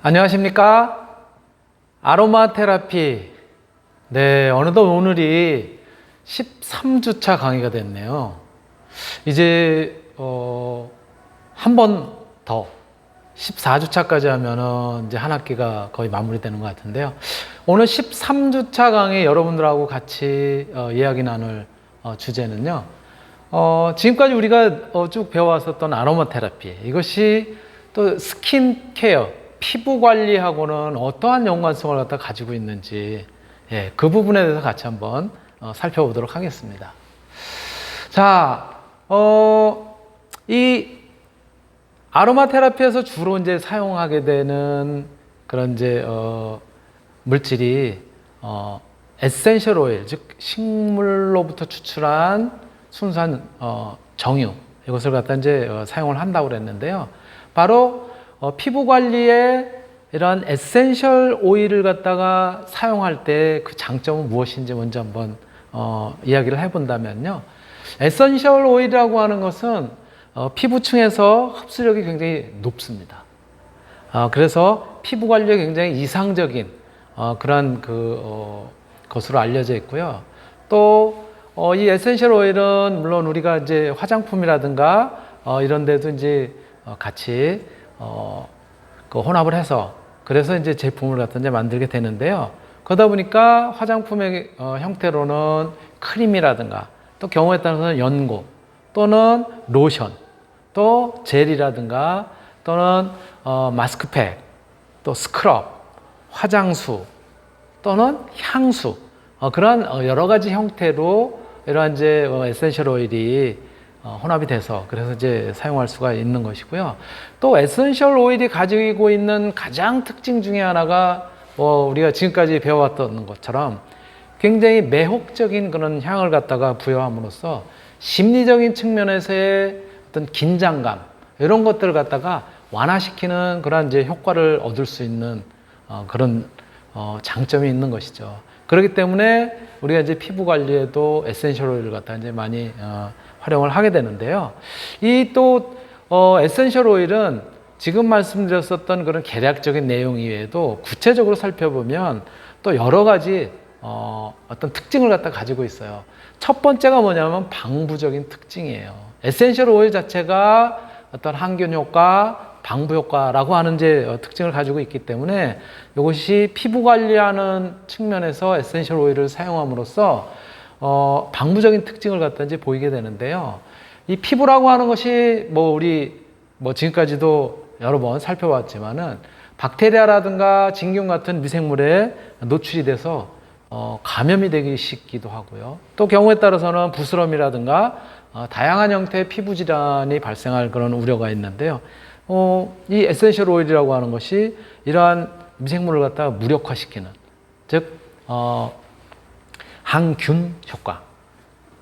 안녕하십니까? 아로마 테라피. 네, 어느덧 오늘이 13주차 강의가 됐네요. 이제, 한 번 더, 14주차까지 하면은 이제 한 학기가 거의 마무리되는 것 같은데요. 오늘 13주차 강의 여러분들하고 같이 이야기 나눌 주제는요. 지금까지 우리가 쭉 배워왔었던 아로마 테라피. 이것이 또 스킨케어, 피부 관리하고는 어떠한 연관성을 갖다 가지고 있는지, 그 부분에 대해서 같이 한번 살펴보도록 하겠습니다. 자, 이 아로마 테라피에서 주로 이제 사용하게 되는 그런 이제 물질이 에센셜 오일, 즉 식물로부터 추출한 순수한 정유, 이것을 갖다 이제 사용을 한다고 그랬는데요. 바로 피부 관리에 이런 에센셜 오일을 갖다가 사용할 때 그 장점은 무엇인지 먼저 한번 이야기를 해본다면요. 에센셜 오일이라고 하는 것은 피부층에서 흡수력이 굉장히 높습니다. 그래서 피부 관리에 굉장히 이상적인 그런 것으로 알려져 있고요. 또 이 에센셜 오일은 물론 우리가 이제 화장품이라든가 이런 데도 이제 같이 혼합을 해서 그래서 이제 제품을 갖다 이제 만들게 되는데요. 그러다 보니까 화장품의 형태로는 크림이라든가 또 경우에 따라서는 연고 또는 로션 또 젤이라든가 또는 마스크팩 또 스크럽 화장수 또는 향수 그런 여러 가지 형태로 이러한 이제 에센셜 오일이 혼합이 돼서 그래서 이제 사용할 수가 있는 것이고요. 또 에센셜 오일이 가지고 있는 가장 특징 중에 하나가 우리가 지금까지 배워왔던 것처럼 굉장히 매혹적인 그런 향을 갖다가 부여함으로써 심리적인 측면에서의 어떤 긴장감 이런 것들을 갖다가 완화시키는 그런 이제 효과를 얻을 수 있는 그런 장점이 있는 것이죠. 그렇기 때문에 우리가 이제 피부 관리에도 에센셜 오일을 갖다 이제 많이 활용을 하게 되는데요. 이 또 에센셜 오일은 지금 말씀드렸었던 그런 개략적인 내용 이외에도 구체적으로 살펴보면 또 여러 가지 어떤 특징을 갖다 가지고 있어요. 첫 번째가 뭐냐면 방부적인 특징이에요. 에센셜 오일 자체가 어떤 항균 효과, 방부 효과라고 하는 이제 특징을 가지고 있기 때문에 이것이 피부 관리하는 측면에서 에센셜 오일을 사용함으로써 방부적인 특징을 갖다 이제 보이게 되는데요. 이 피부라고 하는 것이 우리 지금까지도 여러 번 살펴봤지만은 박테리아라든가 진균 같은 미생물에 노출이 돼서 감염이 되기 쉽기도 하고요. 또 경우에 따라서는 부스럼이라든가 다양한 형태의 피부 질환이 발생할 그런 우려가 있는데요. 이 에센셜 오일이라고 하는 것이 이러한 미생물을 갖다가 무력화시키는, 즉 항균 효과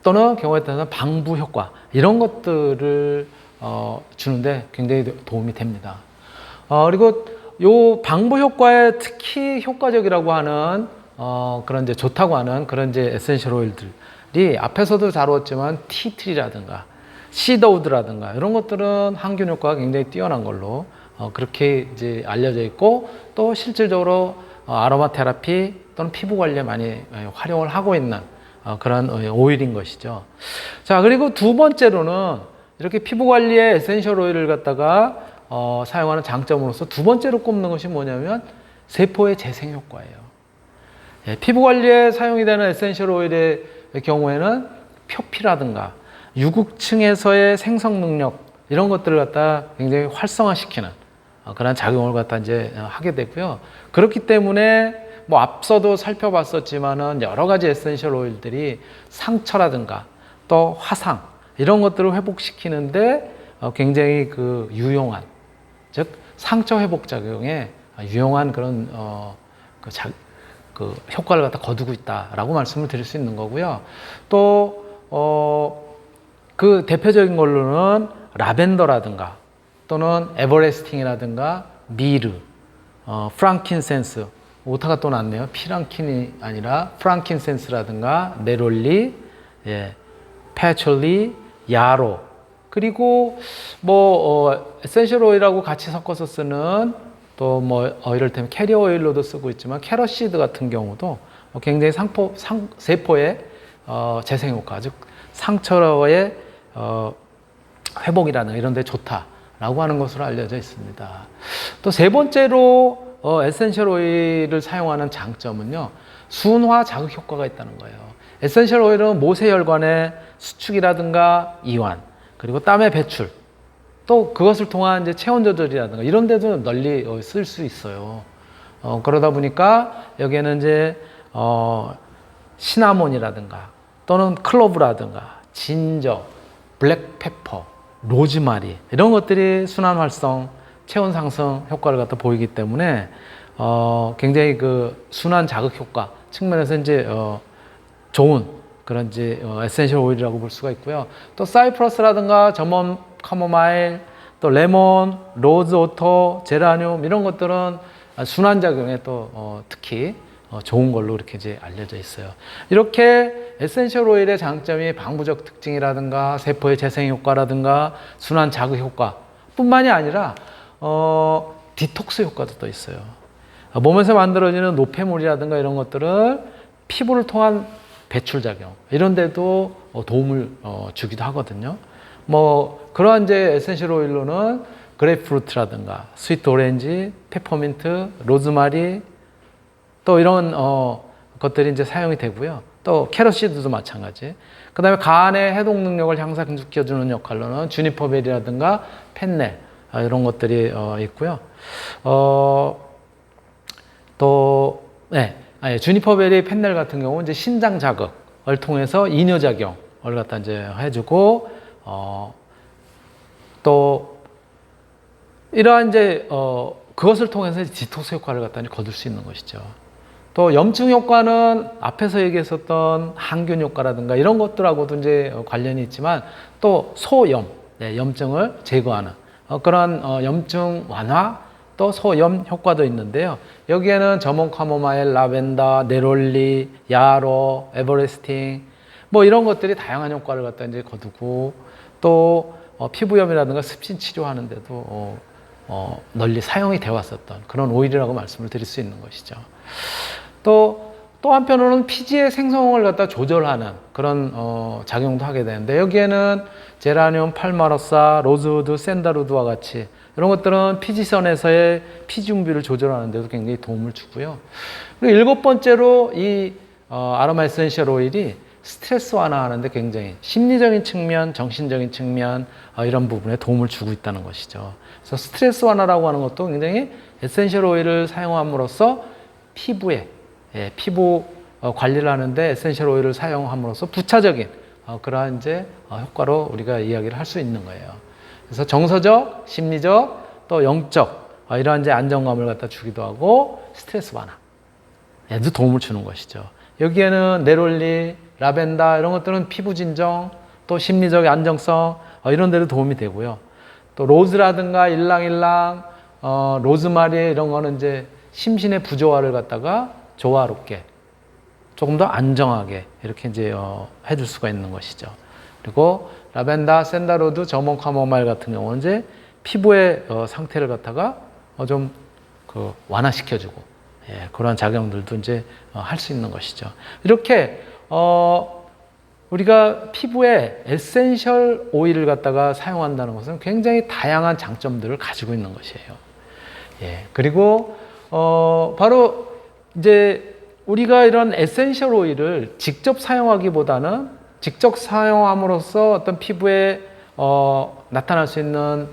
또는 경우에 따라서 방부 효과 이런 것들을 주는데 굉장히 도움이 됩니다. 그리고 요 방부 효과에 특히 효과적이라고 하는 그런 이제 좋다고 하는 그런 이제 에센셜 오일들이 앞에서도 다루었지만 티트리라든가 시더우드라든가 이런 것들은 항균 효과가 굉장히 뛰어난 걸로 그렇게 이제 알려져 있고 또 실질적으로 아로마 테라피 또는 피부 관리에 많이 활용을 하고 있는 그런 오일인 것이죠. 자, 그리고 두 번째로는 이렇게 피부 관리에 에센셜 오일을 갖다가 사용하는 장점으로서 두 번째로 꼽는 것이 뭐냐면 세포의 재생 효과예요. 피부 관리에 사용이 되는 에센셜 오일의 경우에는 표피라든가 유국층에서의 생성 능력 이런 것들을 갖다 굉장히 활성화시키는 그런 작용을 갖다 이제 하게 되고요. 그렇기 때문에 앞서도 살펴봤었지만은 여러 가지 에센셜 오일들이 상처라든가 또 화상 이런 것들을 회복시키는데 굉장히 유용한, 즉 상처 회복 작용에 유용한 그런 효과를 갖다 거두고 있다라고 말씀을 드릴 수 있는 거고요. 또 그 대표적인 걸로는 라벤더라든가 또는 에버레스팅이라든가 미르, 프랑킨센스, 오타가 또 났네요. 피랑킨이 아니라 프랑킨센스라든가 네롤리, 패철리, 야로, 그리고 에센셜 오일하고 같이 섞어서 쓰는 또 뭐 이를테면 캐리어 오일로도 쓰고 있지만 캐럿 시드 같은 경우도 굉장히 세포의 재생 효과, 즉 상처의 회복이라는 이런 데 좋다라고 하는 것으로 알려져 있습니다. 또 세 번째로 에센셜 오일을 사용하는 장점은요, 순화 자극 효과가 있다는 거예요. 에센셜 오일은 모세혈관의 수축이라든가 이완, 그리고 땀의 배출, 또 그것을 통한 이제 체온 조절이라든가 이런 데도 널리 쓸 수 있어요. 그러다 보니까 여기에는 이제 시나몬이라든가 또는 클로브라든가 진저, 블랙페퍼, 로즈마리 이런 것들이 순환 활성, 체온 상승 효과를 갖다 보이기 때문에 굉장히 그 순환 자극 효과 측면에서 이제 좋은 그런 이제 에센셜 오일이라고 볼 수가 있고요. 또 사이프러스라든가 저몬 카모마일, 또 레몬, 로즈 오터, 제라늄 이런 것들은 순환 작용에 또 특히 좋은 걸로 이렇게 이제 알려져 있어요. 이렇게 에센셜 오일의 장점이 방부적 특징이라든가 세포의 재생 효과라든가 순환 자극 효과뿐만이 아니라 디톡스 효과도 또 있어요. 몸에서 만들어지는 노폐물이라든가 이런 것들을 피부를 통한 배출 작용 이런 데도 도움을 주기도 하거든요. 뭐 그러한 이제 에센셜 오일로는 그레이프루트라든가 스위트 오렌지, 페퍼민트, 로즈마리 또 이런 것들이 이제 사용이 되고요. 또 캐럿 시드도 마찬가지. 그다음에 간의 해독 능력을 향상시켜주는 역할로는 주니퍼베리라든가 펜넬 이런 것들이 있고요. 또 주니퍼베리 펜넬 같은 경우는 이제 신장 자극을 통해서 이뇨 작용을 갖다 이제 해주고 또 이러한 이제 그것을 통해서 디톡스 효과를 갖다 거둘 수 있는 것이죠. 또 염증 효과는 앞에서 얘기했었던 항균 효과라든가 이런 것들하고도 이제 관련이 있지만 또 소염, 염증을 제거하는 그런 염증 완화 또 소염 효과도 있는데요. 여기에는 저몬 카모마일, 라벤더, 네롤리, 야로, 에버레스팅 뭐 이런 것들이 다양한 효과를 갖다 이제 거두고 또 피부염이라든가 습진 치료하는 데도 널리 사용이 되어 왔었던 그런 오일이라고 말씀을 드릴 수 있는 것이죠. 또 한편으로는 피지의 생성을 갖다 조절하는 그런 작용도 하게 되는데 여기에는 제라늄, 팔마로사, 로즈우드, 샌달우드와 같이 이런 것들은 피지선에서의 피지 융비를 조절하는 데도 굉장히 도움을 주고요. 그리고 일곱 번째로 이 아로마 에센셜 오일이 스트레스 완화하는데 굉장히 심리적인 측면, 정신적인 측면 이런 부분에 도움을 주고 있다는 것이죠. 그래서 스트레스 완화라고 하는 것도 굉장히 에센셜 오일을 사용함으로써 피부에 피부 관리를 하는데 에센셜 오일을 사용함으로써 부차적인 그러한 이제 효과로 우리가 이야기를 할 수 있는 거예요. 그래서 정서적, 심리적, 또 영적 이러한 이제 안정감을 갖다 주기도 하고 스트레스 완화에도 도움을 주는 것이죠. 여기에는 네롤리, 라벤더 이런 것들은 피부 진정, 또 심리적 안정성 이런 데도 도움이 되고요. 또 로즈라든가 일랑일랑, 로즈마리 이런 거는 이제 심신의 부조화를 갖다가 조화롭게 조금 더 안정하게 이렇게 이제 해줄 수가 있는 것이죠. 그리고 라벤더, 샌달우드, 저몬 카모마일 같은 경우는 이제 피부의 상태를 갖다가 좀 완화시켜주고 그런 작용들도 이제 할 수 있는 것이죠. 이렇게 우리가 피부에 에센셜 오일을 갖다가 사용한다는 것은 굉장히 다양한 장점들을 가지고 있는 것이에요. 그리고 바로 이제 우리가 이런 에센셜 오일을 직접 사용하기보다는 직접 사용함으로써 어떤 피부에 나타날 수 있는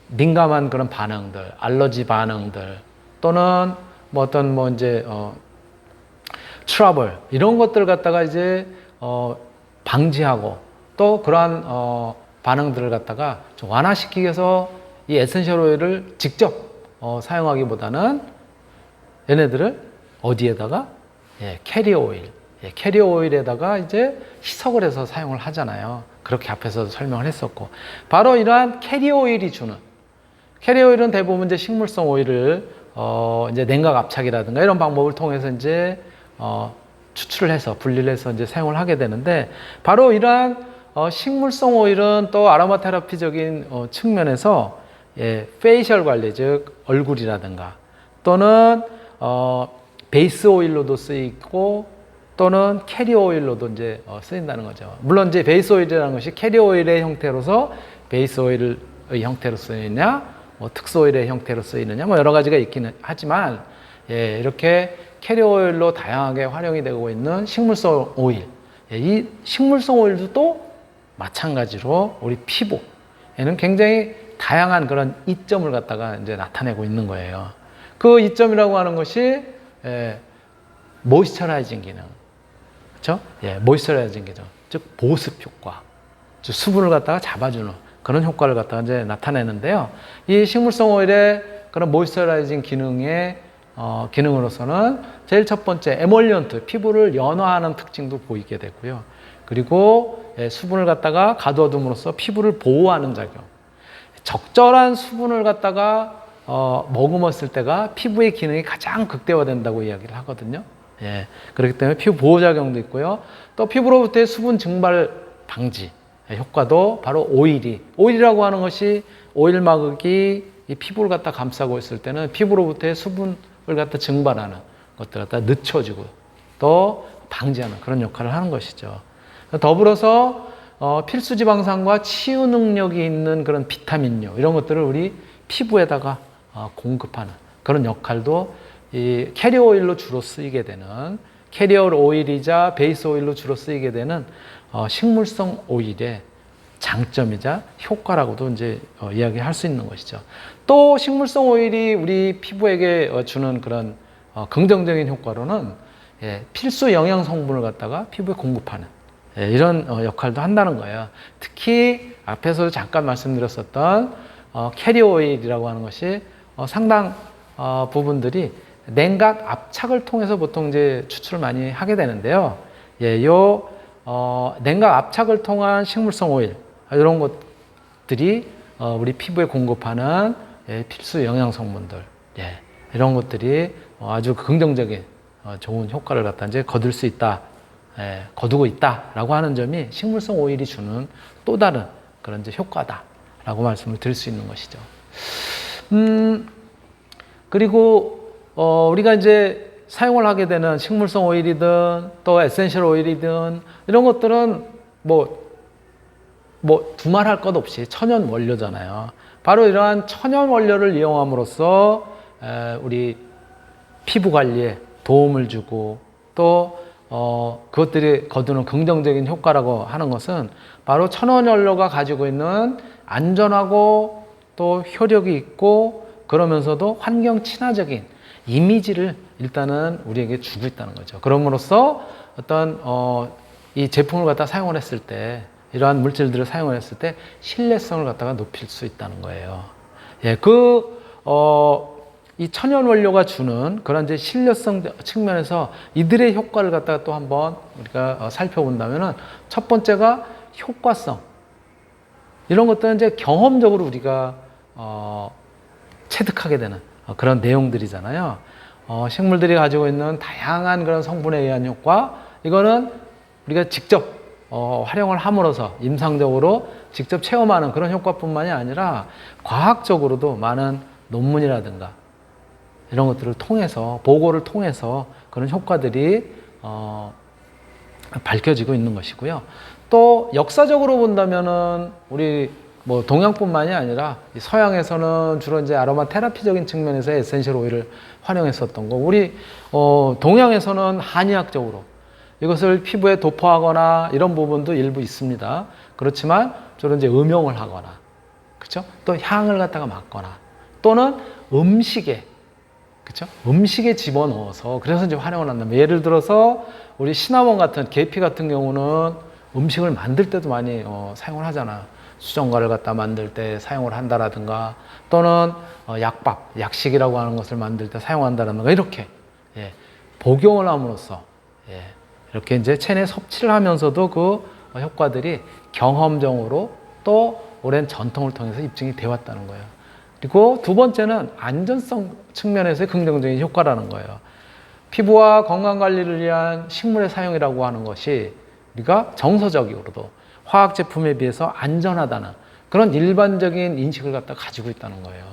민감한 그런 반응들, 알러지 반응들 또는 뭐 어떤 뭐 이제 트러블 이런 것들 갖다가 이제 방지하고 또 그러한 반응들을 갖다가 좀 완화시키기 위해서 이 에센셜 오일을 직접 사용하기보다는 얘네들을 어디에다가 캐리어 오일, 캐리어 오일에다가 이제 희석을 해서 사용을 하잖아요. 그렇게 앞에서도 설명을 했었고 바로 이러한 캐리어 오일이 주는 캐리어 오일은 대부분 이제 식물성 오일을 이제 냉각 압착이라든가 이런 방법을 통해서 이제 추출을 해서 분리를 해서 이제 사용을 하게 되는데 바로 이러한 식물성 오일은 또 아로마 테라피적인 측면에서 페이셜 관리 즉 얼굴이라든가 또는 베이스 오일로도 쓰이고 또는 캐리어 오일로도 이제 쓰인다는 거죠. 물론 이제 베이스 오일이라는 것이 캐리어 오일의 형태로서 베이스 오일의 형태로 쓰이느냐, 뭐 특수 오일의 형태로 쓰이느냐, 뭐 여러 가지가 있기는 하지만, 예, 이렇게 캐리어 오일로 다양하게 활용이 되고 있는 식물성 오일, 예, 이 식물성 오일도 또 마찬가지로 우리 피부에는 굉장히 다양한 그런 이점을 갖다가 이제 나타내고 있는 거예요. 그 이점이라고 하는 것이 모이스처라이징 기능, 그렇죠? 예, 모이스처라이징 기능, 즉 보습 효과, 즉 수분을 갖다가 잡아주는 그런 효과를 갖다가 이제 나타내는데요. 이 식물성 오일의 그런 모이스처라이징 기능의 기능으로서는 제일 첫 번째 에멀리언트, 피부를 연화하는 특징도 보이게 되고요. 그리고 수분을 갖다가 가둬둠으로써 피부를 보호하는 작용. 적절한 수분을 갖다가 머금었을 때가 피부의 기능이 가장 극대화된다고 이야기를 하거든요. 예, 그렇기 때문에 피부 보호작용도 있고요. 또 피부로부터의 수분 증발 방지 효과도 바로 오일이라고 하는 것이 오일 마극이 이 피부를 갖다 감싸고 있을 때는 피부로부터의 수분을 갖다 증발하는 것들 갖다 늦춰지고 또 방지하는 그런 역할을 하는 것이죠. 더불어서 필수 지방산과 치유 능력이 있는 그런 비타민류 이런 것들을 우리 피부에다가 공급하는 그런 역할도 이 캐리어 오일로 주로 쓰이게 되는 캐리어 오일이자 베이스 오일로 주로 쓰이게 되는 식물성 오일의 장점이자 효과라고도 이제 이야기할 수 있는 것이죠. 또 식물성 오일이 우리 피부에게 주는 그런 긍정적인 효과로는 필수 영양 성분을 갖다가 피부에 공급하는 이런 역할도 한다는 거예요. 특히 앞에서 잠깐 말씀드렸었던 캐리어 오일이라고 하는 것이 상당 부분들이 냉각 압착을 통해서 보통 이제 추출을 많이 하게 되는데요. 예, 냉각 압착을 통한 식물성 오일 이런 것들이 우리 피부에 공급하는 필수 영양 성분들, 예, 이런 것들이 아주 긍정적인 좋은 효과를 갖다 이제 거둘 수 있다, 거두고 있다라고 하는 점이 식물성 오일이 주는 또 다른 그런 이제 효과다라고 말씀을 드릴 수 있는 것이죠. 그리고 우리가 이제 사용을 하게 되는 식물성 오일이든 또 에센셜 오일이든 이런 것들은 뭐 두말할 것 없이 천연 원료잖아요. 바로 이러한 천연 원료를 이용함으로써 우리 피부 관리에 도움을 주고 또 그것들이 거두는 긍정적인 효과라고 하는 것은 바로 천연 원료가 가지고 있는 안전하고 또 효력이 있고 그러면서도 환경 친화적인 이미지를 일단은 우리에게 주고 있다는 거죠. 그럼으로써 어떤 이 제품을 갖다 사용을 했을 때 이러한 물질들을 사용을 했을 때 신뢰성을 갖다가 높일 수 있다는 거예요. 예, 이 천연 원료가 주는 그런 이제 신뢰성 측면에서 이들의 효과를 갖다가 또 한번 우리가 살펴본다면은 첫 번째가 효과성. 이런 것들은 이제 경험적으로 우리가 체득하게 되는 그런 내용들이잖아요. 식물들이 가지고 있는 다양한 그런 성분에 의한 효과, 이거는 우리가 직접 활용을 함으로써 임상적으로 직접 체험하는 그런 효과뿐만이 아니라 과학적으로도 많은 논문이라든가 이런 것들을 통해서 보고를 통해서 그런 효과들이 밝혀지고 있는 것이고요. 또 역사적으로 본다면은 우리 뭐 동양뿐만이 아니라 서양에서는 주로 이제 아로마 테라피적인 측면에서 에센셜 오일을 활용했었던 거, 우리 동양에서는 한의학적으로 이것을 피부에 도포하거나 이런 부분도 일부 있습니다. 그렇지만 주로 이제 음용을 하거나, 그렇죠? 또 향을 갖다가 맡거나 또는 음식에, 그렇죠? 음식에 집어넣어서 그래서 이제 활용을 한다면, 예를 들어서 우리 시나몬 같은 계피 같은 경우는 음식을 만들 때도 많이 사용을 하잖아. 수정과를 갖다 만들 때 사용을 한다라든가 또는 약밥, 약식이라고 하는 것을 만들 때 사용한다라든가 이렇게 복용을 함으로써 이렇게 이제 체내 섭취를 하면서도 그 효과들이 경험적으로 또 오랜 전통을 통해서 입증이 되어 왔다는 거예요. 그리고 두 번째는 안전성 측면에서의 긍정적인 효과라는 거예요. 피부와 건강관리를 위한 식물의 사용이라고 하는 것이 우리가 정서적으로도 화학 제품에 비해서 안전하다는 그런 일반적인 인식을 갖다 가지고 있다는 거예요.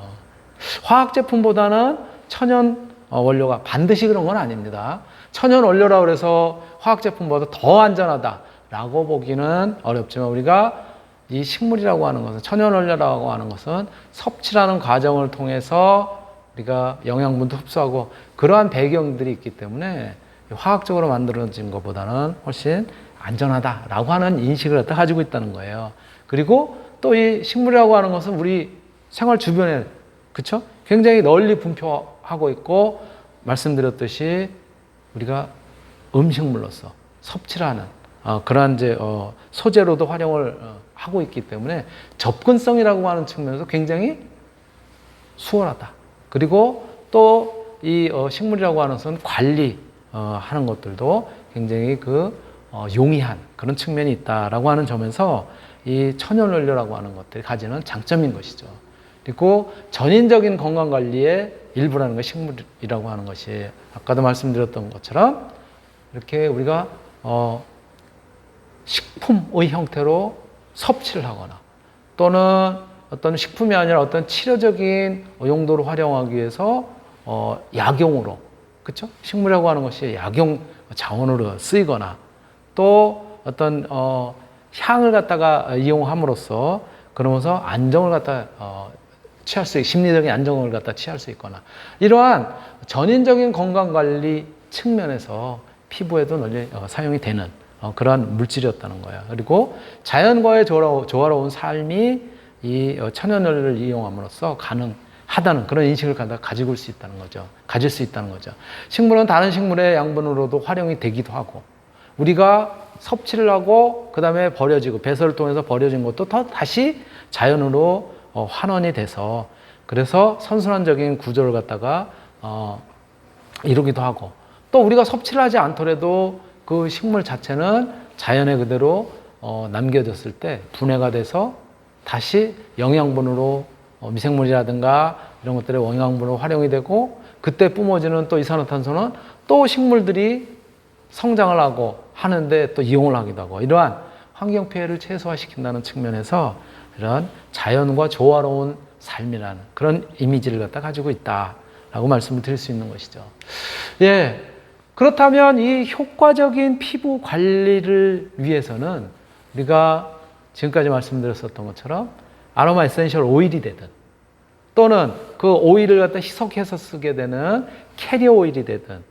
화학 제품보다는 천연 원료가 반드시 그런 건 아닙니다. 천연 원료라고 해서 화학 제품보다 더 안전하다라고 보기는 어렵지만 우리가 이 식물이라고 하는 것은 천연 원료라고 하는 것은 섭취라는 과정을 통해서 우리가 영양분도 흡수하고 그러한 배경들이 있기 때문에 화학적으로 만들어진 것보다는 훨씬 안전하다라고 하는 인식을 갖다 가지고 있다는 거예요. 그리고 또 이 식물이라고 하는 것은 우리 생활 주변에 그쵸? 굉장히 널리 분포하고 있고 말씀드렸듯이 우리가 음식물로서 섭취를 하는 그러한 이제 소재로도 활용을 하고 있기 때문에 접근성이라고 하는 측면에서 굉장히 수월하다. 그리고 또 이 식물이라고 하는 것은 관리 하는 것들도 굉장히 용이한 그런 측면이 있다라고 하는 점에서 이 천연 원료라고 하는 것들이 가지는 장점인 것이죠. 그리고 전인적인 건강 관리의 일부라는 것이 식물이라고 하는 것이 아까도 말씀드렸던 것처럼 이렇게 우리가 식품의 형태로 섭취를 하거나 또는 어떤 식품이 아니라 어떤 치료적인 용도로 활용하기 위해서 약용으로 그렇죠? 식물이라고 하는 것이 약용 자원으로 쓰이거나 또 어떤 향을 갖다가 이용함으로써 그러면서 안정을 갖다 취할 수 심리적인 안정을 갖다 취할 수 있거나 이러한 전인적인 건강 관리 측면에서 피부에도 널리 사용이 되는 그러한 물질이었다는 거예요. 그리고 자연과의 조화로운 삶이 이 천연원료를 이용함으로써 가능하다는 그런 인식을 가지고 수 있다는 거죠. 가질 수 있다는 거죠. 식물은 다른 식물의 양분으로도 활용이 되기도 하고 우리가 섭취를 하고 그 다음에 버려지고 배설을 통해서 버려진 것도 다시 자연으로 환원이 돼서 그래서 선순환적인 구조를 갖다가 이루기도 하고 또 우리가 섭취를 하지 않더라도 그 식물 자체는 자연에 그대로 남겨졌을 때 분해가 돼서 다시 영양분으로 미생물이라든가 이런 것들의 영양분으로 활용이 되고 그때 뿜어지는 또 이산화탄소는 또 식물들이 성장을 하고 하는데 또 이용을 하기도 하고 이러한 환경 피해를 최소화시킨다는 측면에서 이런 자연과 조화로운 삶이라는 그런 이미지를 갖다 가지고 있다라고 말씀을 드릴 수 있는 것이죠. 예. 그렇다면 이 효과적인 피부 관리를 위해서는 우리가 지금까지 말씀드렸었던 것처럼 아로마 에센셜 오일이 되든 또는 그 오일을 갖다 희석해서 쓰게 되는 캐리어 오일이 되든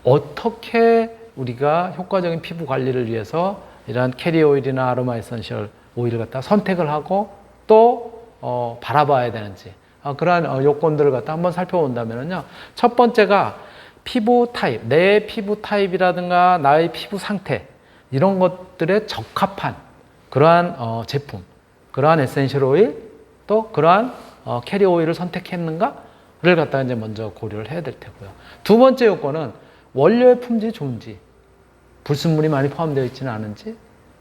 어떻게 우리가 효과적인 피부 관리를 위해서 이러한 캐리어 오일이나 아로마 에센셜 오일을 갖다 선택을 하고 또 바라봐야 되는지 그러한 요건들을 갖다 한번 살펴본다면요. 첫 번째가 피부 타입, 내 피부 타입이라든가 나의 피부 상태 이런 것들에 적합한 그러한 제품, 그러한 에센셜 오일 또 그러한 캐리어 오일을 선택했는가를 갖다가 이제 먼저 고려를 해야 될 테고요. 두 번째 요건은 원료의 품질이 좋은지, 불순물이 많이 포함되어 있지는 않은지,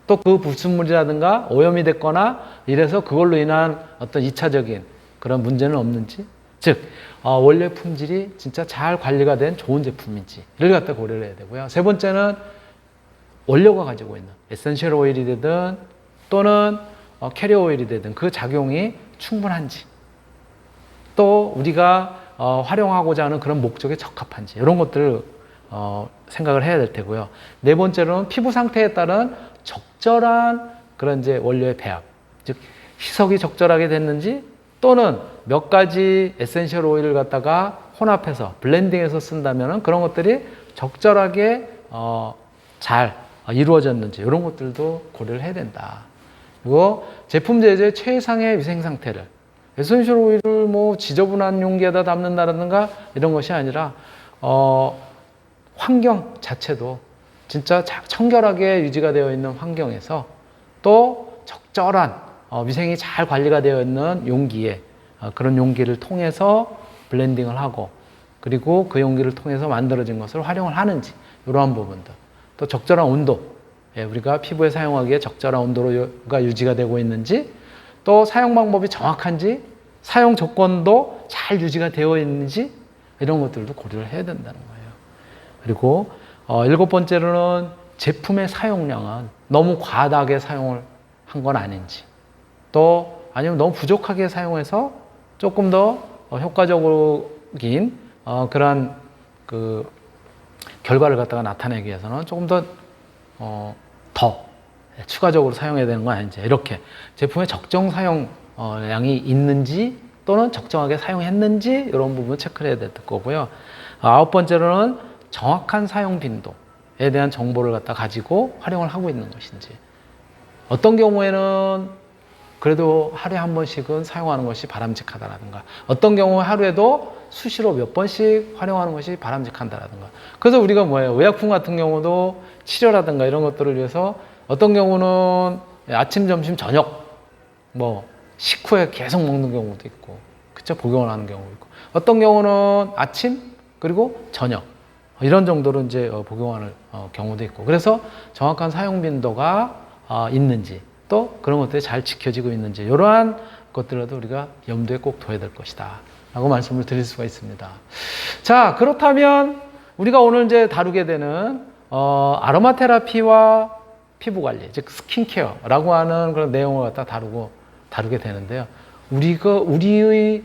또 그 불순물이라든가 오염이 됐거나 이래서 그걸로 인한 어떤 2차적인 그런 문제는 없는지, 즉 원료의 품질이 진짜 잘 관리가 된 좋은 제품인지를 갖다 고려를 해야 되고요. 세 번째는 원료가 가지고 있는 에센셜 오일이 되든 또는 캐리어 오일이 되든 그 작용이 충분한지 또 우리가 활용하고자 하는 그런 목적에 적합한지 이런 것들을 생각을 해야 될 테고요. 네 번째로는 피부 상태에 따른 적절한 그런 이제 원료의 배합, 즉 희석이 적절하게 됐는지 또는 몇 가지 에센셜 오일을 갖다가 혼합해서 블렌딩해서 쓴다면 그런 것들이 적절하게 잘 이루어졌는지 이런 것들도 고려를 해야 된다. 그리고 제품 제조의 최상의 위생 상태를 에센셜 오일을 뭐 지저분한 용기에다 담는다든가 이런 것이 아니라 환경 자체도 진짜 청결하게 유지가 되어 있는 환경에서 또 적절한 위생이 잘 관리가 되어 있는 용기에 그런 용기를 통해서 블렌딩을 하고 그리고 그 용기를 통해서 만들어진 것을 활용을 하는지 이러한 부분들 또 적절한 온도 우리가 피부에 사용하기에 적절한 온도가 유지가 되고 있는지 또 사용 방법이 정확한지 사용 조건도 잘 유지가 되어 있는지 이런 것들도 고려를 해야 된다는 거예요. 그리고 일곱 번째로는 제품의 사용량은 너무 과다하게 사용을 한 건 아닌지 또 아니면 너무 부족하게 사용해서 조금 더 효과적으로 긍정적인 그러한 그 결과를 갖다가 나타내기 위해서는 조금 더 추가적으로 사용해야 되는 거 아닌지, 이렇게 제품의 적정 사용량이 있는지 또는 적정하게 사용했는지 이런 부분을 체크를 해야 될 거고요. 아홉 번째로는 정확한 사용 빈도에 대한 정보를 갖다 가지고 활용을 하고 있는 것인지, 어떤 경우에는 그래도 하루에 한 번씩은 사용하는 것이 바람직하다라든가, 어떤 경우 하루에도 수시로 몇 번씩 활용하는 것이 바람직하다라든가. 그래서 우리가 뭐예요? 의약품 같은 경우도 치료라든가 이런 것들을 위해서 어떤 경우는 아침, 점심, 저녁 뭐 식후에 계속 먹는 경우도 있고, 그쵸? 복용을 하는 경우도 있고, 어떤 경우는 아침 그리고 저녁 이런 정도로 이제 복용하는 경우도 있고, 그래서 정확한 사용 빈도가 있는지, 또 그런 것들이 잘 지켜지고 있는지, 이러한 것들라도 우리가 염두에 꼭 둬야 될 것이다 라고 말씀을 드릴 수가 있습니다. 자, 그렇다면 우리가 오늘 이제 다루게 되는 아로마 테라피와 피부 관리, 즉 스킨케어라고 하는 그런 내용을 갖다 다루게 되는데요. 우리의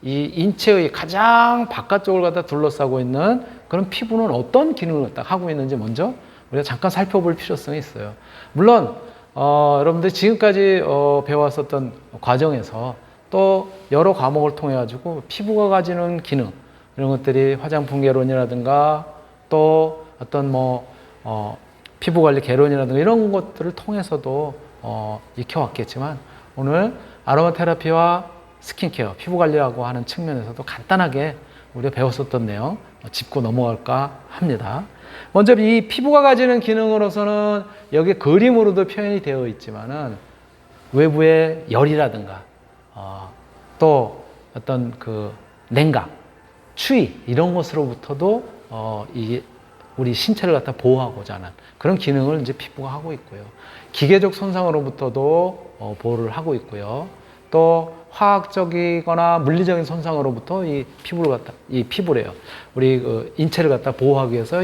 이 인체의 가장 바깥쪽을 갖다 둘러싸고 있는 그런 피부는 어떤 기능을 갖다 하고 있는지 먼저 우리가 잠깐 살펴볼 필요성이 있어요. 물론 여러분들 지금까지 배워왔었던 과정에서 또 여러 과목을 통해 가지고 피부가 가지는 기능, 이런 것들이 화장품 개론이라든가 또 어떤 피부 관리 개론이라든가 이런 것들을 통해서도 익혀왔겠지만, 오늘 아로마 테라피와 스킨케어, 피부 관리하고 하는 측면에서도 간단하게 우리가 배웠었던 내용 짚고 넘어갈까 합니다. 먼저 이 피부가 가지는 기능으로서는 여기 그림으로도 표현이 되어 있지만은 외부의 열이라든가 또 어떤 그 냉각, 추위 이런 것으로부터도 우리 신체를 갖다 보호하고자 하는 그런 기능을 이제 피부가 하고 있고요. 기계적 손상으로부터도 보호를 하고 있고요. 또 화학적이거나 물리적인 손상으로부터 이 피부래요. 우리 그 인체를 갖다 보호하기 위해서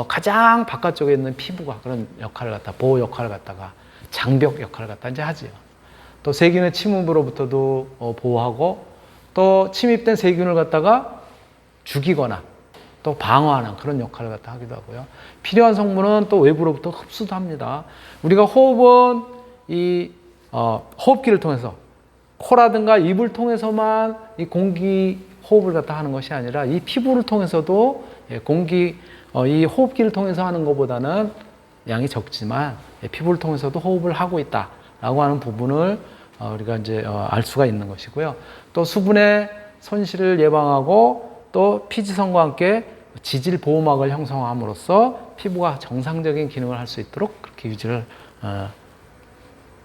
가장 바깥쪽에 있는 피부가 그런 역할을 갖다, 보호 역할을 갖다가, 장벽 역할을 갖다 이제 하지요. 또 세균의 침입으로부터도 보호하고, 또 침입된 세균을 갖다가 죽이거나 또 방어하는 그런 역할을 갖다 하기도 하고요. 필요한 성분은 또 외부로부터 흡수도 합니다. 우리가 호흡은 호흡기를 통해서, 코라든가 입을 통해서만 이 공기 호흡을 갖다 하는 것이 아니라 이 피부를 통해서도 이 호흡기를 통해서 하는 것보다는 양이 적지만 피부를 통해서도 호흡을 하고 있다라고 하는 부분을 우리가 이제 알 수가 있는 것이고요. 또 수분의 손실을 예방하고 또 피지성과 함께 지질 보호막을 형성함으로써 피부가 정상적인 기능을 할 수 있도록 그렇게 유지를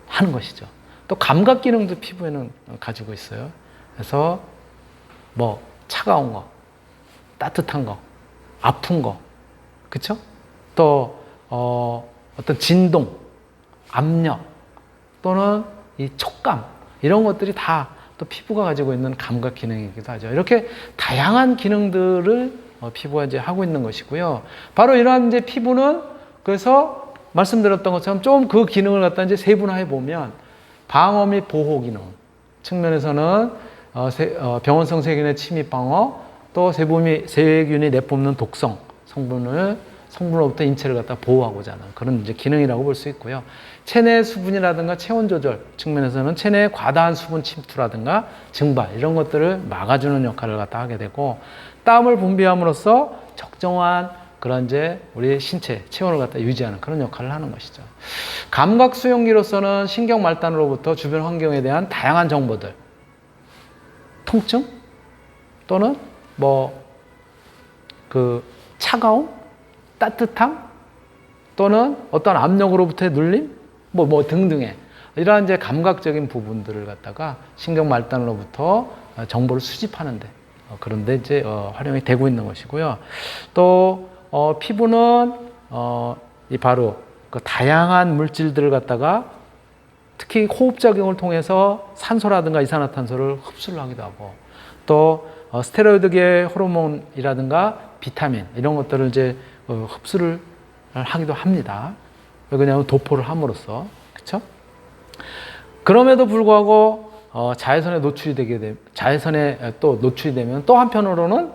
하는 것이죠. 또 감각 기능도 피부에는 가지고 있어요. 그래서 차가운 거, 따뜻한 거, 아픈 거, 그쵸? 또 어떤 진동, 압력 또는 이 촉감, 이런 것들이 다 또 피부가 가지고 있는 감각 기능이기도 하죠. 이렇게 다양한 기능들을 피부가 이제 하고 있는 것이고요. 바로 이러한 이제 피부는, 그래서 말씀드렸던 것처럼 좀 그 기능을 갖다 이제 세분화해 보면, 방어 및 보호 기능 측면에서는 병원성 세균의 침입 방어, 또 세균이 내뿜는 독성 성분으로부터 인체를 갖다 보호하고자 하는 그런 이제 기능이라고 볼 수 있고요. 체내 수분이라든가 체온 조절 측면에서는 체내에 과다한 수분 침투라든가 증발, 이런 것들을 막아주는 역할을 갖다 하게 되고, 땀을 분비함으로써 적정한 그런 이제 우리 신체 체온을 갖다 유지하는 그런 역할을 하는 것이죠. 감각 수용기로서는 신경 말단으로부터 주변 환경에 대한 다양한 정보들, 통증 또는 차가움, 따뜻함 또는 어떤 압력으로부터의 눌림, 등등의 이러한 이제 감각적인 부분들을 갖다가 신경 말단으로부터 정보를 수집하는데, 그런데 이제 활용이 되고 있는 것이고요. 또 피부는 바로 그 다양한 물질들을 갖다가 특히 호흡작용을 통해서 산소라든가 이산화탄소를 흡수를 하기도 하고, 또 스테로이드계 호르몬이라든가 비타민 이런 것들을 이제 흡수를 하기도 합니다. 왜냐하면 도포를 함으로써, 그렇죠? 그럼에도 불구하고 자외선에 노출이 자외선에 또 노출이 되면 또 한편으로는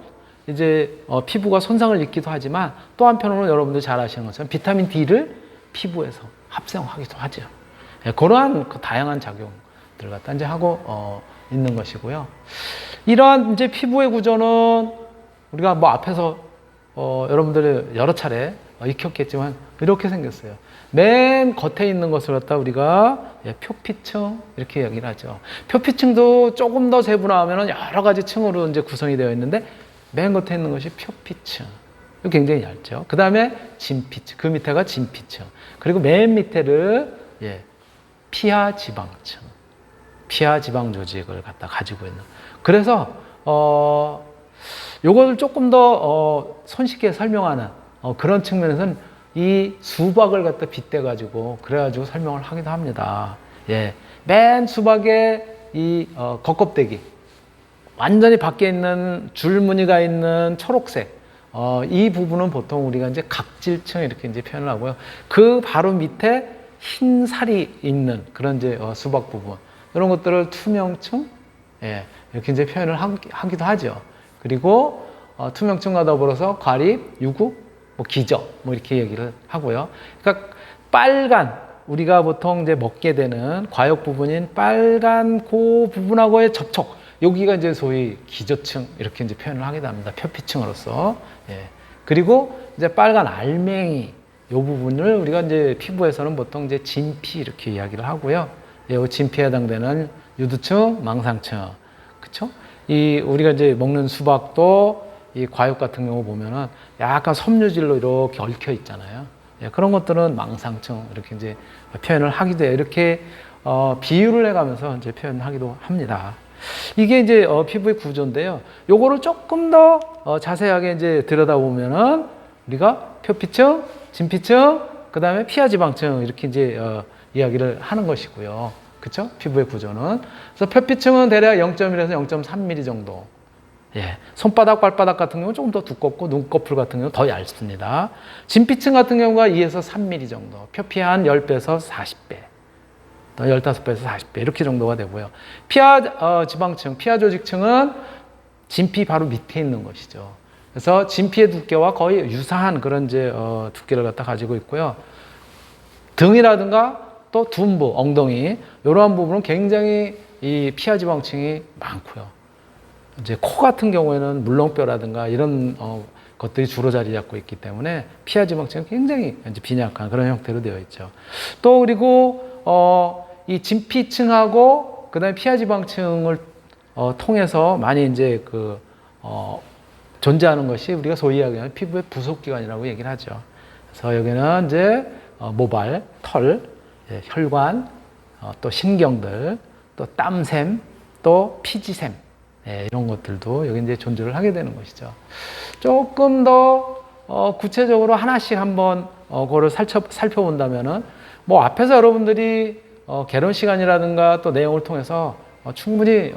이제 피부가 손상을 입기도 하지만 또 한편으로는 여러분들 잘 아시는 것처럼 비타민 D를 피부에서 합성하기도 하죠. 예, 그러한 그 다양한 작용들 갖다 이제 하고 있는 것이고요. 이러한 이제 피부의 구조는 우리가 뭐 앞에서 여러분들이 여러 차례 익혔겠지만 이렇게 생겼어요. 맨 겉에 있는 것을 갖다 우리가 표피층 이렇게 얘기를 하죠. 표피층도 조금 더 세분화하면 여러 가지 층으로 이제 구성이 되어 있는데 맨 겉에 있는 것이 표피층. 굉장히 얇죠. 그 다음에 진피층. 그 밑에가 진피층. 그리고 맨 밑에를 피하 지방층. 피하 지방 조직을 갖다 가지고 있는. 그래서 요거를 조금 더 손쉽게 설명하는 그런 측면에서는 이 수박을 갖다 빗대 가지고 그래가지고 설명을 하기도 합니다. 예, 맨 수박의 이 겉껍데기 완전히 밖에 있는 줄무늬가 있는 초록색 이 부분은 보통 우리가 이제 각질층 이렇게 이제 표현을 하고요. 그 바로 밑에 흰 살이 있는 그런 이제 수박 부분 이런 것들을 투명층 이렇게 이제 표현을 하기도 하죠. 그리고 투명층과 더불어서 과립, 유국, 뭐 기저, 뭐 이렇게 얘기를 하고요. 그러니까 빨간 우리가 보통 이제 먹게 되는 과육 부분인 빨간 그 부분하고의 접촉, 여기가 이제 소위 기저층 이렇게 이제 표현을 하기도 합니다. 표피층으로서. 그리고 이제 빨간 알맹이 요 부분을 우리가 이제 피부에서는 보통 이제 진피 이렇게 이야기를 하고요. 요 진피에 해당되는 유두층, 망상층, 그렇죠? 이 우리가 이제 먹는 수박도 이 과육 같은 경우 보면은 약간 섬유질로 이렇게 얽혀 있잖아요. 그런 것들은 망상층 이렇게 이제 표현을 하기도 해요. 이렇게 비유를 해가면서 이제 표현하기도 합니다. 이게 이제 피부의 구조인데요. 요거를 조금 더 자세하게 이제 들여다보면은 우리가 표피층, 진피층, 그 다음에 피하지방층 이렇게 이제 이야기를 하는 것이고요. 그렇죠? 피부의 구조는. 그래서 표피층은 대략 0.1에서 0.3mm 정도. 손바닥, 발바닥 같은 경우는 조금 더 두껍고 눈꺼풀 같은 경우는 더 얇습니다. 진피층 같은 경우가 2에서 3mm 정도. 표피 한 10배에서 40배. 15배에서 40배 이렇게 정도가 되고요. 피하 지방층, 피하 조직층은 진피 바로 밑에 있는 것이죠. 그래서 진피의 두께와 거의 유사한 그런 이제 두께를 갖다 가지고 있고요. 등이라든가 또 둔부, 엉덩이 이러한 부분은 굉장히 이 피하 지방층이 많고요. 이제 코 같은 경우에는 물렁뼈라든가 이런 것들이 주로 자리 잡고 있기 때문에 피하 지방층은 굉장히 이제 빈약한 그런 형태로 되어 있죠. 또 그리고 이 진피층하고 그다음에 피하 지방층을 통해서 많이 이제 존재하는 것이 우리가 소위 이야기하는 피부의 부속기관이라고 얘기를 하죠. 그래서 여기는 이제 모발, 털, 혈관, 또 신경들, 또 땀샘, 또 피지샘 이런 것들도 여기 이제 존재를 하게 되는 것이죠. 조금 더 구체적으로 하나씩 한번 그거를 살펴본다면은 뭐 앞에서 여러분들이 개론 시간이라든가 또 내용을 통해서 충분히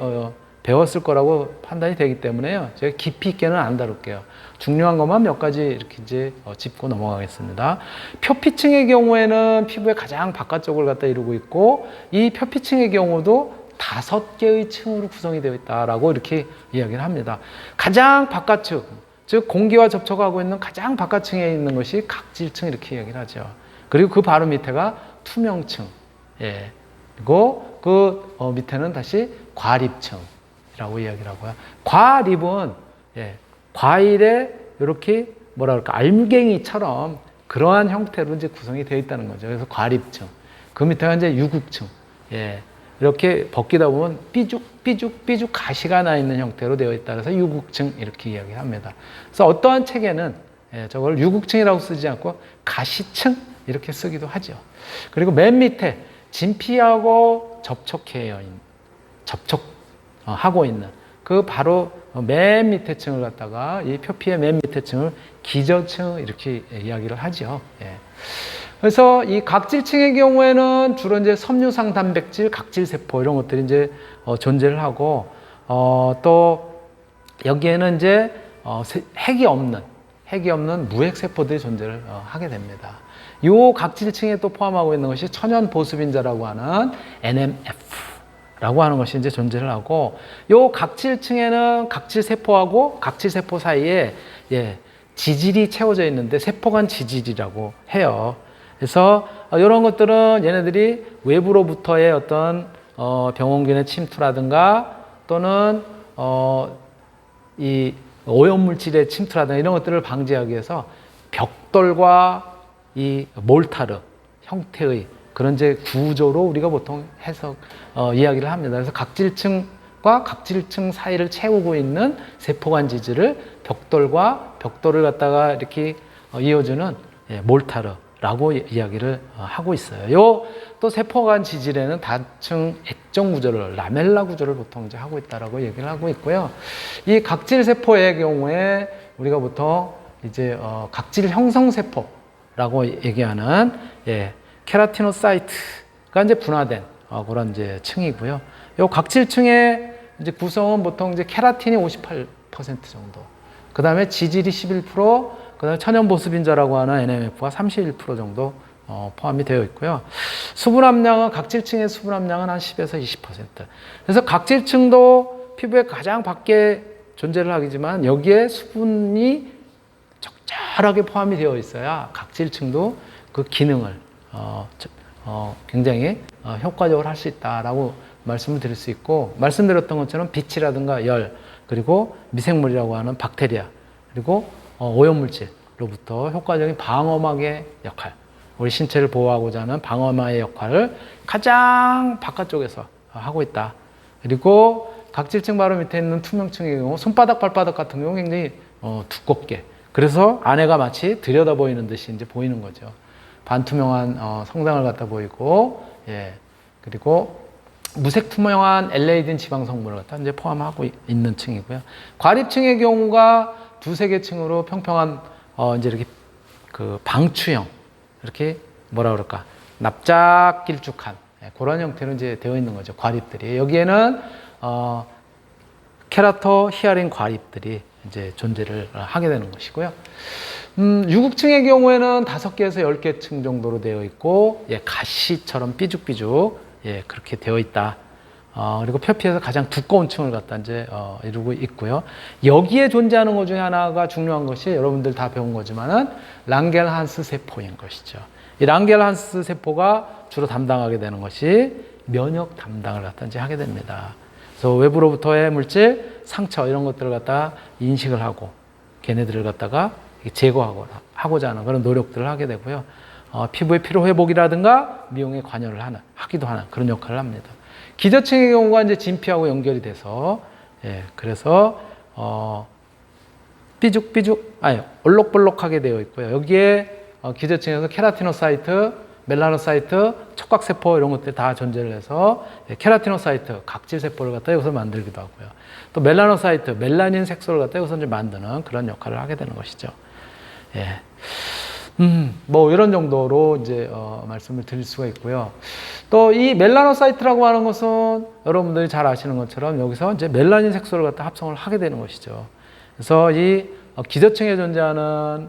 배웠을 거라고 판단이 되기 때문에요. 제가 깊이 있게는 안 다룰게요. 중요한 것만 몇 가지 이렇게 이제 짚고 넘어가겠습니다. 표피층의 경우에는 피부의 가장 바깥쪽을 갖다 이루고 있고 이 표피층의 경우도 5개의 층으로 구성이 되어 있다라고 이렇게 이야기를 합니다. 가장 바깥층, 즉 공기와 접촉하고 있는 가장 바깥층에 있는 것이 각질층 이렇게 이야기를 하죠. 그리고 그 바로 밑에가 투명층, 그리고 그 밑에는 다시 과립층이라고 이야기를 하고요. 과립은 과일에 이렇게 뭐라 그럴까 알갱이처럼 그러한 형태로 이제 구성이 되어 있다는 거죠. 그래서 과립층. 그 밑에가 이제 유국층. 이렇게 벗기다 보면 삐죽 가시가 나 있는 형태로 되어 있다. 그래서 유국층 이렇게 이야기합니다. 그래서 어떠한 책에는 저걸 유국층이라고 쓰지 않고 가시층 이렇게 쓰기도 하죠. 그리고 맨 밑에 진피하고 접촉하고 있는 그 바로 맨 밑에 층을 갖다가 이 표피의 맨 밑에 층을 기저층 이렇게 이야기를 하죠. 그래서 이 각질층의 경우에는 주로 이제 섬유상 단백질, 각질세포 이런 것들이 이제 존재를 하고 또 여기에는 이제 핵이 없는 무핵세포들이 존재를 하게 됩니다. 이 각질층에 또 포함하고 있는 것이 천연 보습인자라고 하는 NMF 라고 하는 것이 이제 존재를 하고, 요 각질층에는 각질세포하고 각질세포 사이에 지질이 채워져 있는데 세포간 지질이라고 해요. 그래서 이런 것들은 얘네들이 외부로부터의 어떤 병원균의 침투라든가 또는 이 오염물질의 침투라든가 이런 것들을 방지하기 위해서 벽돌과 이 몰타르 형태의 그런 이제 구조로 우리가 보통 이야기를 합니다. 그래서 각질층과 각질층 사이를 채우고 있는 세포간 지질을 벽돌을 갖다가 이렇게 이어주는 몰타르라고 이야기를 하고 있어요. 요 또 세포간 지질에는 다층 액정 구조를 라멜라 구조를 보통 이제 하고 있다라고 얘기를 하고 있고요. 이 각질 세포의 경우에 우리가 보통 이제 각질 형성 세포라고 얘기하는 케라티노사이트가 이제 분화된 그런 이제 층이고요. 요 각질층의 이제 구성은 보통 이제 케라틴이 58% 정도, 그 다음에 지질이 11%, 그 다음에 천연보습인자라고 하는 NMF가 31% 정도 포함이 되어 있고요. 수분 함량은 각질층의 수분 함량은 한 10에서 20%. 그래서 각질층도 피부의 가장 밖에 존재를 하지만 여기에 수분이 적절하게 포함이 되어 있어야 각질층도 그 기능을 굉장히 효과적으로 할 수 있다라고 말씀을 드릴 수 있고, 말씀드렸던 것처럼 빛이라든가 열, 그리고 미생물이라고 하는 박테리아, 그리고 오염물질로부터 효과적인 방어막의 역할, 우리 신체를 보호하고자 하는 방어막의 역할을 가장 바깥쪽에서 하고 있다. 그리고 각질층 바로 밑에 있는 투명층의 경우 손바닥, 발바닥 같은 경우 굉장히 두껍게, 그래서 안에가 마치 들여다 보이는 듯이 이제 보이는 거죠. 반투명한 성장을 갖다 보이고, 그리고 무색 투명한 엘레이딘 지방 성분을 갖다 이제 포함하고 있는 층이고요. 과립층의 경우가 두세 개 층으로 평평한 이제 이렇게 그 방추형, 이렇게 뭐라 그럴까, 납작 길쭉한 그런 형태로 이제 되어 있는 거죠. 과립들이 여기에는 케라토 히알린 과립들이 이제 존재를 하게 되는 것이고요. 유국층의 경우에는 5개에서 10개 층 정도로 되어 있고, 가시처럼 삐죽삐죽 그렇게 되어 있다. 그리고 표피에서 가장 두꺼운 층을 갖다 이제 이루고 있고요. 여기에 존재하는 것 중에 하나가 중요한 것이 여러분들 다 배운 거지만은 랑겔한스 세포인 것이죠. 이 랑겔한스 세포가 주로 담당하게 되는 것이 면역 담당을 갖다 이제 하게 됩니다. 그래서 외부로부터의 물질, 상처 이런 것들을 갖다 인식을 하고 걔네들을 갖다가 제거하고자 하는 그런 노력들을 하게 되고요. 피부의 피로 회복이라든가 미용에 관여를 하기도 하는 그런 역할을 합니다. 기저층의 경우가 이제 진피하고 연결이 돼서, 그래서 올록볼록하게 되어 있고요. 여기에 기저층에서 케라티노사이트, 멜라노사이트, 촉각세포 이런 것들이 다 존재를 해서 케라티노사이트, 각질세포를 갖다 여기서 만들기도 하고요. 또 멜라노사이트, 멜라닌 색소를 갖다 여기서 이제 만드는 그런 역할을 하게 되는 것이죠. 뭐 이런 정도로 이제 말씀을 드릴 수가 있고요. 또 이 멜라노사이트라고 하는 것은 여러분들이 잘 아시는 것처럼 여기서 이제 멜라닌 색소를 갖다 합성을 하게 되는 것이죠. 그래서 이 기저층에 존재하는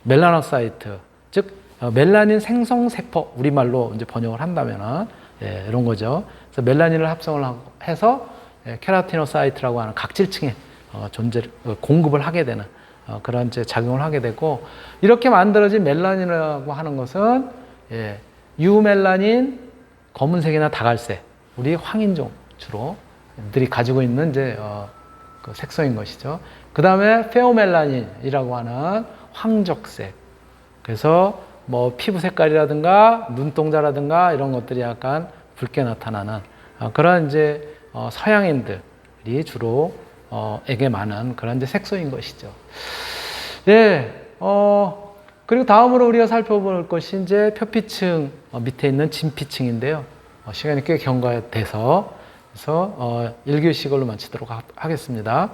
멜라노사이트, 즉 멜라닌 생성 세포, 우리말로 이제 번역을 한다면은 이런 거죠. 그래서 멜라닌을 합성을 해서 케라티노사이트라고 하는 각질층에 공급을 하게 되는 그런 이제 작용을 하게 되고, 이렇게 만들어진 멜라닌이라고 하는 것은 유멜라닌, 검은색이나 다갈색, 우리 황인종 주로들이 가지고 있는 이제 그 색소인 것이죠. 그 다음에 페오멜라닌이라고 하는 황적색. 그래서 뭐 피부 색깔이라든가 눈동자라든가 이런 것들이 약간 붉게 나타나는 그런 이제 서양인들이 주로 에게 많은 그런 이제 색소인 것이죠. 그리고 다음으로 우리가 살펴볼 것이 이제 표피층 밑에 있는 진피층인데요. 시간이 꽤 경과돼서 그래서 1교시 이걸로 마치도록 하겠습니다.